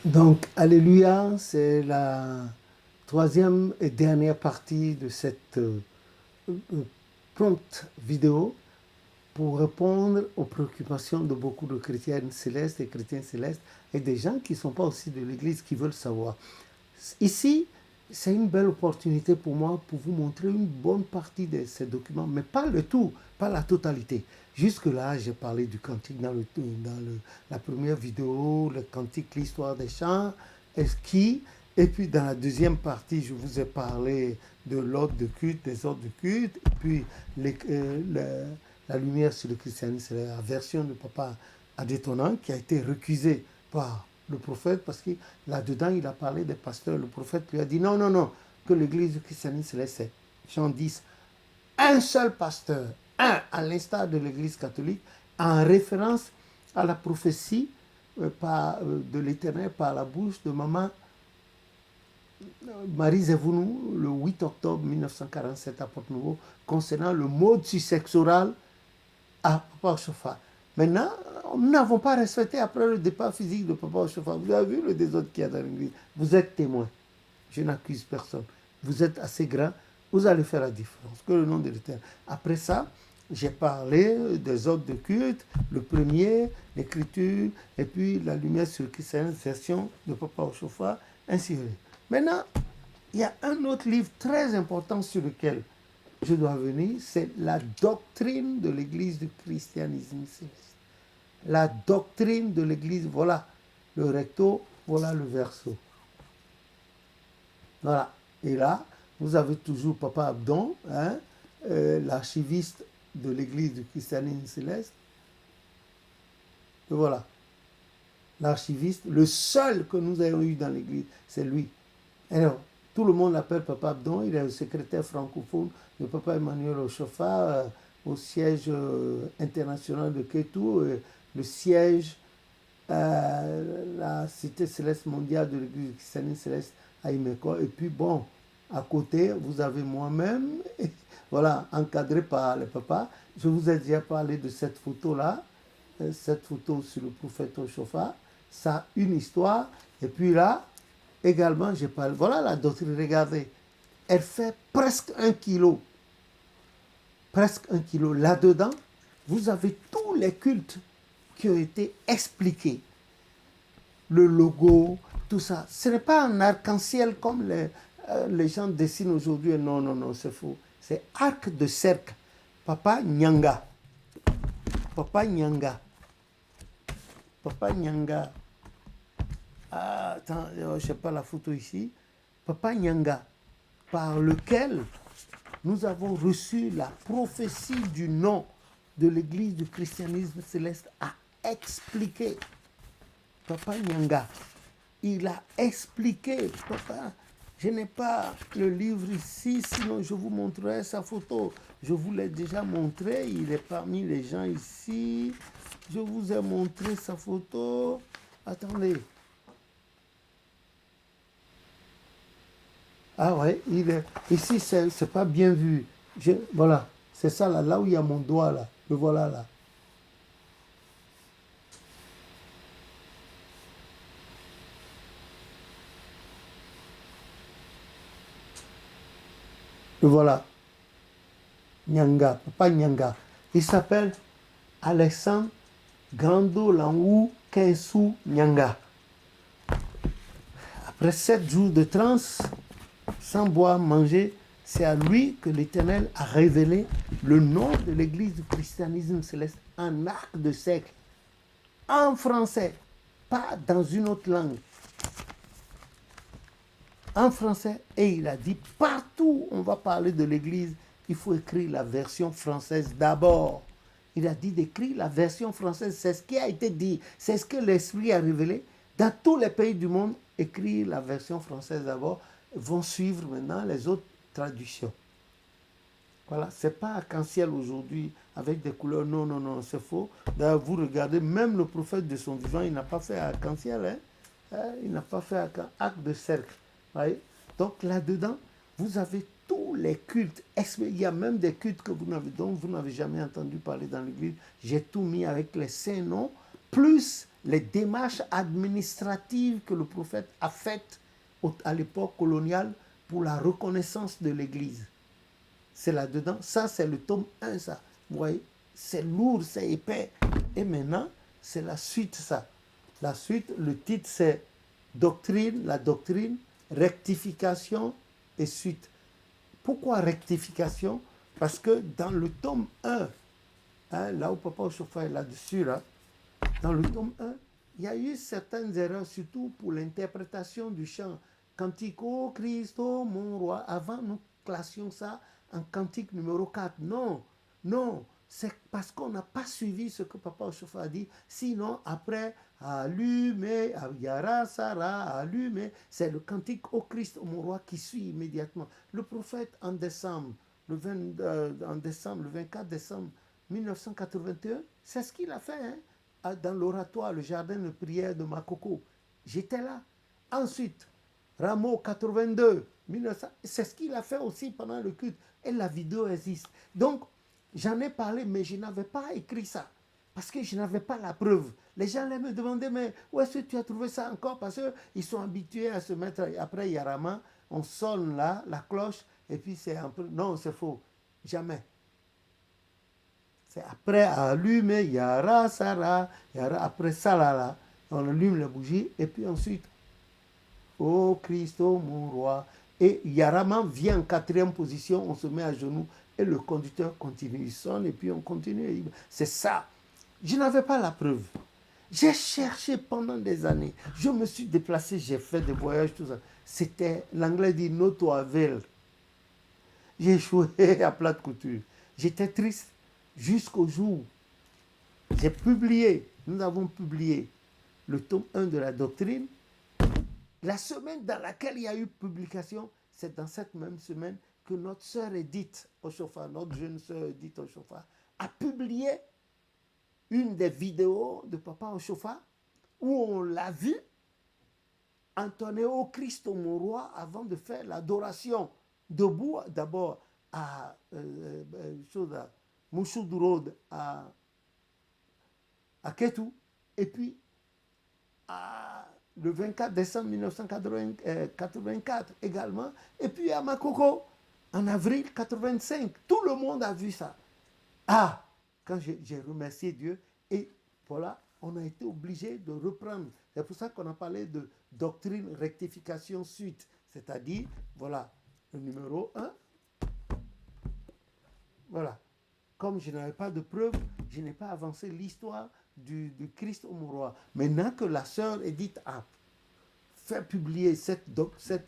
Donc, Alléluia, c'est la troisième et dernière partie de cette prompte vidéo pour répondre aux préoccupations de beaucoup de chrétiennes célestes et chrétiens célestes et des gens qui ne sont pas aussi de l'Église qui veulent savoir. Ici, c'est une belle opportunité pour moi pour vous montrer une bonne partie de ces documents, mais pas le tout, pas la totalité. Jusque-là, j'ai parlé du cantique la première vidéo, le cantique, l'histoire des chants, et puis dans la deuxième partie, je vous ai parlé de l'ordre de culte, des ordres de culte, et puis la lumière sur le christianisme, c'est la version de Papa Adétonnant qui a été récusée par le prophète, parce que là-dedans, il a parlé des pasteurs. Le prophète lui a dit non, non, non, que l'église du christianisme se laisse. Jean 10, un seul pasteur, à l'instar de l'église catholique, en référence à la prophétie de l'Éternel par la bouche de maman Marie Zevounou, le 8 octobre 1947 à Porte-Nouveau, concernant le mode successoral à Papa Ochofa. Maintenant, nous n'avons pas respecté après le départ physique de Papa Ochofa. Vous avez vu le désordre qu'il y a dans l'église. Vous êtes témoin. Je n'accuse personne. Vous êtes assez grand. Vous allez faire la différence. Que le nom de l'Éternel. Après ça, j'ai parlé des ordres de culte. Le premier, l'écriture, et puis la lumière sur le christianisme, version de Papa Ochofa, ainsi de suite. Maintenant, il y a un autre livre très important sur lequel je dois venir, c'est la doctrine de l'Église du christianisme céleste. La doctrine de l'Église, voilà le recto, voilà le verso. Voilà. Et là, vous avez toujours Papa Abdon, hein, l'archiviste de l'Église du christianisme céleste. Et voilà. L'archiviste, le seul que nous ayons eu dans l'Église, c'est lui. Alors, tout le monde l'appelle Papa Abdon, il est le secrétaire francophone de Papa Emmanuel Ochofa au siège international de Kétou, le siège la Cité Céleste mondiale de l'Église christiane céleste à Imeko. Et puis bon, à côté, vous avez moi-même, voilà, encadré par le papa. Je vous ai déjà parlé de cette photo-là, cette photo sur le prophète Ochofa. Ça a une histoire. Et puis là, également, je parle. Voilà la doctrine, regardez. Elle fait presque 1 kilo. Presque 1 kilo. Là-dedans, vous avez tous les cultes qui ont été expliqués. Le logo, tout ça. Ce n'est pas un arc-en-ciel comme les gens dessinent aujourd'hui. Non, non, non, c'est faux. C'est arc de cercle. Papa Nyanga. Papa Nyanga. Papa Nyanga. Ah, attends, je n'ai pas la photo ici. Papa Nyanga, par lequel nous avons reçu la prophétie du nom de l'Église du christianisme céleste à expliquer. Papa Nyanga, il a expliqué. Papa, je n'ai pas le livre ici, sinon je vous montrerai sa photo. Je vous l'ai déjà montré, il est parmi les gens ici. Je vous ai montré sa photo. Attendez. Ah ouais, il est ici, c'est pas bien vu. Voilà, c'est ça là, là où il y a mon doigt là. Le voilà là. Le voilà. Nyanga, Papa Nyanga. Il s'appelle Alexandre Grando Langou Kensu Nyanga. Après 7 jours de transe, sans boire, manger, c'est à lui que l'Éternel a révélé le nom de l'Église du christianisme céleste en arc de cercle, en français, pas dans une autre langue. En français, et il a dit, partout où on va parler de l'Église, il faut écrire la version française d'abord. Il a dit d'écrire la version française, c'est ce qui a été dit, c'est ce que l'Esprit a révélé. Dans tous les pays du monde, écrire la version française d'abord, vont suivre maintenant les autres traductions. Voilà, c'est pas arc-en-ciel aujourd'hui avec des couleurs, non, non, non, c'est faux. D'ailleurs, vous regardez, même le prophète de son vivant, il n'a pas fait arc-en-ciel, hein? Il n'a pas fait arc de cercle. Ouais. Donc là-dedans, vous avez tous les cultes. Il y a même des cultes dont vous n'avez jamais entendu parler dans l'Église. J'ai tout mis avec les saints noms, plus les démarches administratives que le prophète a faites à l'époque coloniale pour la reconnaissance de l'Église. C'est là-dedans. Ça, c'est le tome 1, ça. Vous voyez, c'est lourd, c'est épais. Et maintenant, c'est la suite, ça. La suite, le titre, c'est Doctrine, la doctrine, rectification et suite. Pourquoi rectification? Parce que dans le tome 1, hein, là où Papa Oshofa est là-dessus, là, dans le tome 1, il y a eu certaines erreurs, surtout pour l'interprétation du chant. Cantico Christo, mon roi. Avant, nous classions ça en cantique numéro 4. Non, non, c'est parce qu'on n'a pas suivi ce que Papa Oshofa a dit. Sinon, après, allumez, Yara, Sarah, allumez, c'est le cantique au Christ, mon roi, qui suit immédiatement. Le prophète, en décembre, le 24 décembre 1981, c'est ce qu'il a fait, hein, dans l'oratoire, le jardin de prière de Makoko. J'étais là. Ensuite, Rameau 82, 1900, c'est ce qu'il a fait aussi pendant le culte. Et la vidéo existe. Donc, j'en ai parlé, mais je n'avais pas écrit ça. Parce que je n'avais pas la preuve. Les gens allaient me demander, mais où est-ce que tu as trouvé ça encore? Parce qu'ils sont habitués à se mettre, après Yarama, on sonne là, la cloche, et puis c'est un peu... Non, c'est faux. Jamais. C'est après allumer Yara, Sarah, Yara, après ça là, on allume la bougie, et puis ensuite, oh Christ, oh mon roi. Et Yaraman vient en quatrième position, on se met à genoux, et le conducteur continue, il sonne, et puis on continue. C'est ça. Je n'avais pas la preuve. J'ai cherché pendant des années. Je me suis déplacé, j'ai fait des voyages, tout ça. C'était, l'anglais dit, no to avail. J'ai échoué à plate couture. J'étais triste jusqu'au jour. J'ai publié, nous avons publié le tome 1 de la doctrine. La semaine dans laquelle il y a eu publication, c'est dans cette même semaine que notre sœur Edith Oshofa, notre jeune sœur Edith Oshofa, a publié une des vidéos de Papa Oshofa où on l'a vu entonner au Christ mon roi avant de faire l'adoration debout d'abord à Mouchoud Road à Ketou et puis le 24 décembre 1984 également et puis à Makoko en avril 85. Tout le monde a vu ça. Ah, quand j'ai remercié Dieu et voilà, on a été obligé de reprendre. C'est pour ça qu'on a parlé de doctrine, rectification, suite. C'est-à-dire, voilà, le numéro 1. Voilà. Comme je n'avais pas de preuves, je n'ai pas avancé l'histoire du Christ au roi. Maintenant que la sœur Edith a fait publier cette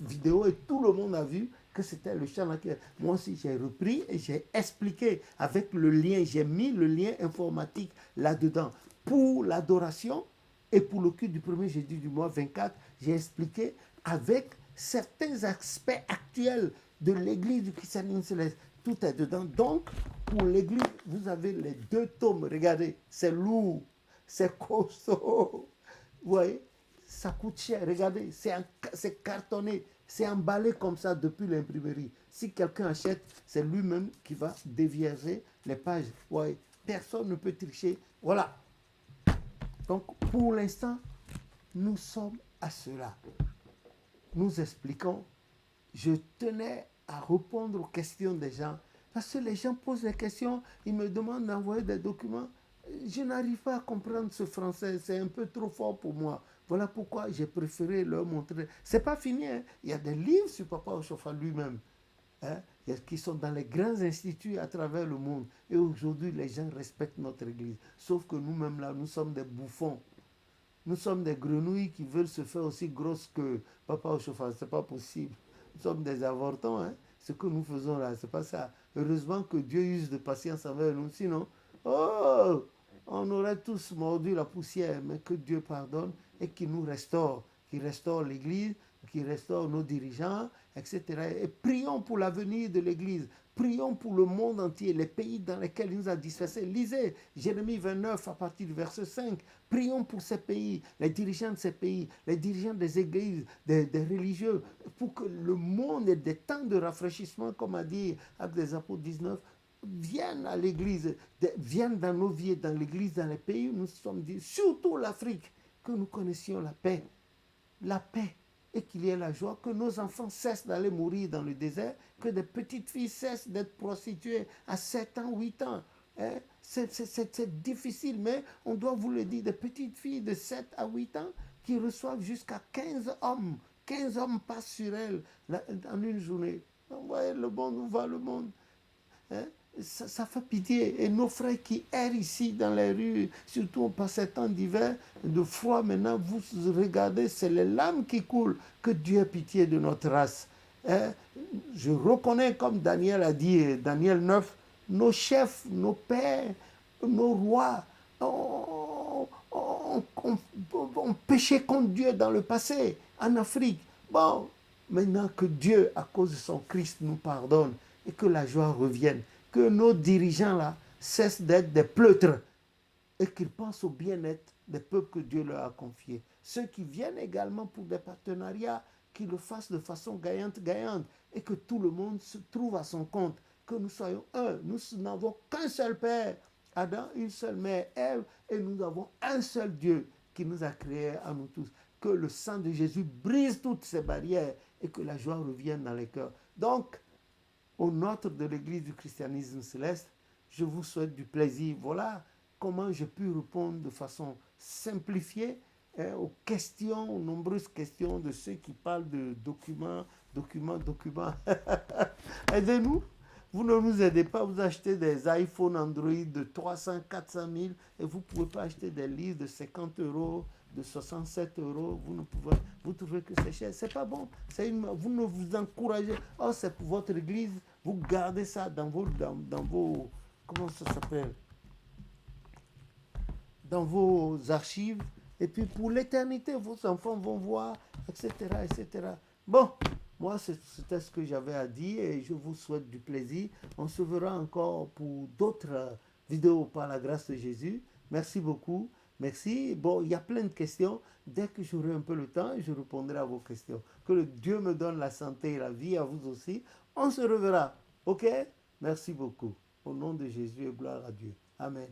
vidéo et tout le monde a vu que c'était le chant laquelle moi aussi j'ai repris et j'ai expliqué avec le lien, j'ai mis le lien informatique là-dedans pour l'adoration et pour le culte du premier jeudi du mois 24, j'ai expliqué avec certains aspects actuels de l'église du christianisme céleste. Tout est dedans. Donc, pour l'église, vous avez les 2 tomes. Regardez, c'est lourd, c'est costaud. Vous voyez, ça coûte cher. Regardez, c'est cartonné, c'est emballé comme ça depuis l'imprimerie. Si quelqu'un achète, c'est lui-même qui va dévierger les pages. Vous voyez, personne ne peut tricher. Voilà. Donc, pour l'instant, nous sommes à cela. Nous expliquons. Je tenais à répondre aux questions des gens. Parce que les gens posent des questions, ils me demandent d'envoyer des documents. Je n'arrive pas à comprendre ce français, c'est un peu trop fort pour moi. Voilà pourquoi j'ai préféré leur montrer. C'est pas fini, hein. Il y a des livres sur Papa Oshofa lui-même, hein, qui sont dans les grands instituts à travers le monde. Et aujourd'hui, les gens respectent notre église. Sauf que nous-mêmes, là, nous sommes des bouffons. Nous sommes des grenouilles qui veulent se faire aussi grosses que Papa Oshofa. C'est pas possible. Nous sommes des avortons, hein. Ce que nous faisons là, c'est pas ça. Heureusement que Dieu use de patience envers nous. Sinon, oh, on aurait tous mordu la poussière. Mais que Dieu pardonne et qu'il nous restaure. Qu'il restaure l'Église, qu'il restaure nos dirigeants, etc. Et prions pour l'avenir de l'Église. Prions pour le monde entier, les pays dans lesquels il nous a dispersés. Lisez Jérémie 29 à partir du verset 5. Prions pour ces pays, les dirigeants de ces pays, les dirigeants des églises, des religieux, pour que le monde ait des temps de rafraîchissement, comme a dit Actes des Apôtres 19, viennent à l'église, viennent dans nos vies, dans l'église, dans les pays où nous sommes, surtout l'Afrique. que nous connaissions la paix, et qu'il y ait la joie, que nos enfants cessent d'aller mourir dans le désert, que des petites filles cessent d'être prostituées à 7 ans, 8 ans. Hein? C'est difficile, mais on doit vous le dire, des petites filles de 7 à 8 ans qui reçoivent jusqu'à 15 hommes. 15 hommes passent sur elles en une journée. Vous voyez le monde, où va le monde? Hein? Ça fait pitié. Et nos frères qui errent ici dans les rues, surtout par ces temps d'hiver, de froid, maintenant, vous regardez, c'est les larmes qui coulent. Que Dieu ait pitié de notre race. Hein? Je reconnais, comme Daniel a dit, Daniel 9, nos chefs, nos pères, nos rois ont péché contre Dieu dans le passé, en Afrique. Bon, maintenant que Dieu, à cause de son Christ, nous pardonne et que la joie revienne, que nos dirigeants là cessent d'être des pleutres et qu'ils pensent au bien-être des peuples que Dieu leur a confiés. Ceux qui viennent également pour des partenariats, qu'ils le fassent de façon gagnante et que tout le monde se trouve à son compte, que nous soyons un. Nous n'avons qu'un seul Père, Adam, une seule mère, Ève, et nous avons un seul Dieu qui nous a créés à nous tous. Que le sang de Jésus brise toutes ces barrières et que la joie revienne dans les cœurs. Donc, au nom de l'Église du christianisme céleste, je vous souhaite du plaisir. Voilà comment j'ai pu répondre de façon simplifiée aux questions, aux nombreuses questions de ceux qui parlent de documents. Aidez-nous. Vous ne nous aidez pas, vous achetez des iPhones Android de 300, 400 000 et vous ne pouvez pas acheter des livres de 50 euros, de 67 euros. Vous trouvez que c'est cher. C'est pas bon. Vous ne vous encouragez. Oh, c'est pour votre église. Vous gardez ça dans vos comment ça s'appelle? Dans vos archives. Et puis pour l'éternité, vos enfants vont voir, etc., etc. Bon, moi, c'était ce que j'avais à dire et je vous souhaite du plaisir. On se verra encore pour d'autres vidéos par la grâce de Jésus. Merci beaucoup. Merci. Bon, il y a plein de questions. Dès que j'aurai un peu le temps, je répondrai à vos questions. Que le Dieu me donne la santé et la vie, à vous aussi. On se reverra. OK? Merci beaucoup. Au nom de Jésus et gloire à Dieu. Amen.